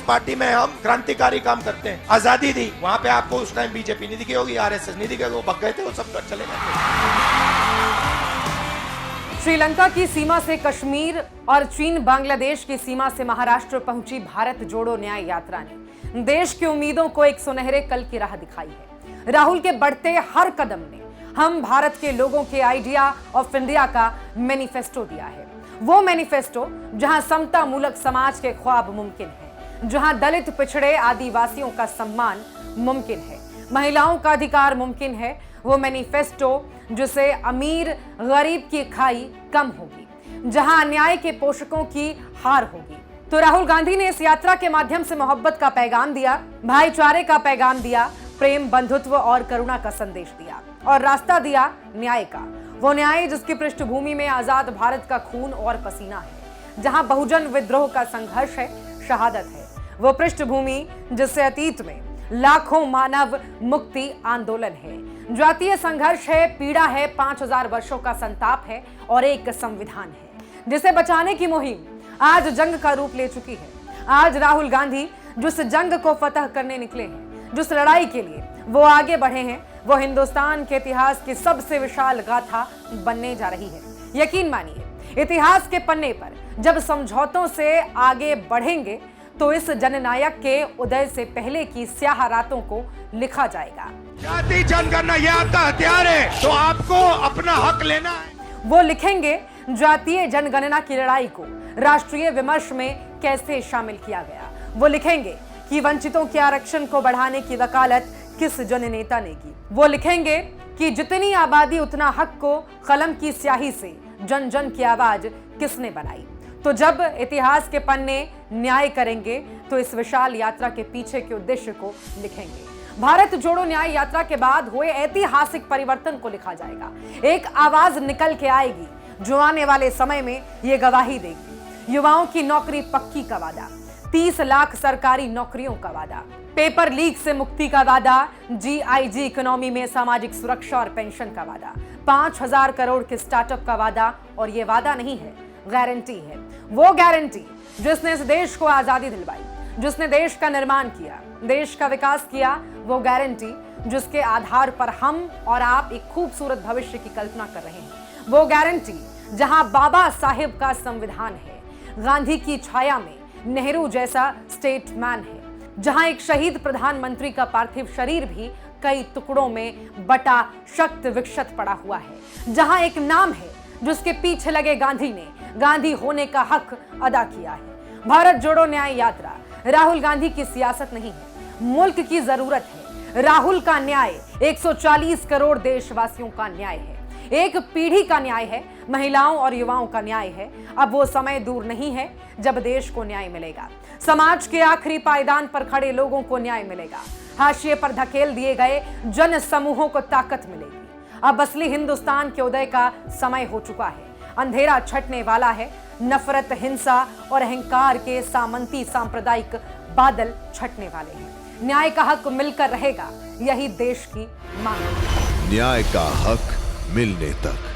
Party में हम क्रांतिकारी काम करते हैं, आजादी दी, वहाँ पे आपको उस टाइम बीजेपी नहीं दिखी होगी, आरएसएस नहीं दिखेगा, वो भग गए थे, वो सब चले गए। श्रीलंका की सीमा से कश्मीर और चीन बांग्लादेश की सीमा से महाराष्ट्र पहुंची भारत जोड़ो न्याय यात्रा ने देश की उम्मीदों को एक सुनहरे कल की राह दिखाई है। राहुल के बढ़ते हर कदम ने हम भारत के लोगों के आइडिया ऑफ इंडिया का मैनिफेस्टो दिया है। वो मैनिफेस्टो जहां समता मूलक समाज के ख्वाब मुमकिन है, जहां दलित पिछड़े आदिवासियों का सम्मान मुमकिन है, महिलाओं का अधिकार मुमकिन है। वो मैनिफेस्टो जिसे अमीर गरीब की खाई कम होगी, जहां अन्याय के पोषकों की हार होगी। तो राहुल गांधी ने इस यात्रा के माध्यम से मोहब्बत का पैगाम दिया, भाईचारे का पैगाम दिया, प्रेम, बंधुत्व और करुणा का संदेश दिया और रास्ता दिया न्याय का। वो न्याय जिसकी पृष्ठभूमि में आजाद भारत का खून और पसीना है, जहां बहुजन विद्रोह का संघर्ष है, शहादत है। वो पृष्ठभूमि जिससे अतीत में लाखों मानव मुक्ति आंदोलन है, जातीय संघर्ष है, पीड़ा है, 5000 वर्षों का संताप है और एक संविधान है जिसे बचाने की मुहिम आज जंग का रूप ले चुकी है। आज राहुल गांधी जिस जंग को फतह करने निकले हैं, जिस लड़ाई के लिए वो आगे बढ़े हैं, वो हिंदुस्तान के इतिहास की सबसे विशाल गाथा बनने जा रही है। यकीन मानिए, इतिहास के पन्ने पर जब समझौतों से आगे बढ़ेंगे तो इस जननायक के उदय से पहले की स्याह रातों को लिखा जाएगा। जाति जनगणना ये आपका हथियार है, तो आपको अपना हक लेना है। वो लिखेंगे जातीय जनगणना की लड़ाई को राष्ट्रीय विमर्श में कैसे शामिल किया गया। वो लिखेंगे कि वंचितों के आरक्षण को बढ़ाने की वकालत किस जननेता ने की। वो लिखेंगे कि जितनी आबादी उतना हक को कलम की स्याही से जन जन की आवाज किसने बनाई। तो जब इतिहास के पन्ने न्याय करेंगे तो इस विशाल यात्रा के पीछे के उद्देश्य को लिखेंगे। भारत जोड़ो न्याय यात्रा के बाद हुए ऐतिहासिक परिवर्तन को लिखा जाएगा। एक आवाज निकल के आएगी जो आने वाले समय में ये गवाही देगी। युवाओं की नौकरी पक्की का वादा, 30 लाख सरकारी नौकरियों का वादा, पेपर लीक से मुक्ति का वादा, GIG इकोनॉमी में सामाजिक सुरक्षा और पेंशन का वादा, 5000 करोड़ के स्टार्टअप का वादा। और ये वादा नहीं है, गारंटी है। वो गारंटी जिसने इस देश को आजादी दिलवाई, जिसने देश का निर्माण किया, देश का विकास किया, वो गारंटी जिसके आधार पर हम और आप एक खूबसूरत भविष्य की कल्पना कर रहे हैं। वो गारंटी जहां बाबा साहिब का संविधान है, गांधी की छाया में नेहरू जैसा स्टेटमैन है, जहां एक शहीद प्रधानमंत्री का पार्थिव शरीर भी कई टुकड़ों में बटा शक्त विक्षत पड़ा हुआ है, जहां एक नाम है जिसके पीछे लगे गांधी ने गांधी होने का हक अदा किया है। भारत जोड़ो न्याय यात्रा राहुल गांधी की सियासत नहीं है, मुल्क की जरूरत है। राहुल का न्याय 140 करोड़ देशवासियों का न्याय है, एक पीढ़ी का न्याय है, महिलाओं और युवाओं का न्याय है। अब वो समय दूर नहीं है जब देश को न्याय मिलेगा, समाज के आखिरी पायदान पर खड़े लोगों को न्याय मिलेगा, हाशिए पर धकेल दिए गए जन समूहों को ताकत मिलेगी। अब असली हिंदुस्तान के उदय का समय हो चुका है। अंधेरा छटने वाला है, नफरत, हिंसा और अहंकार के सामंती सांप्रदायिक बादल छटने वाले हैं। न्याय का हक मिलकर रहेगा, यही देश की मांग है। न्याय का हक मिलने तक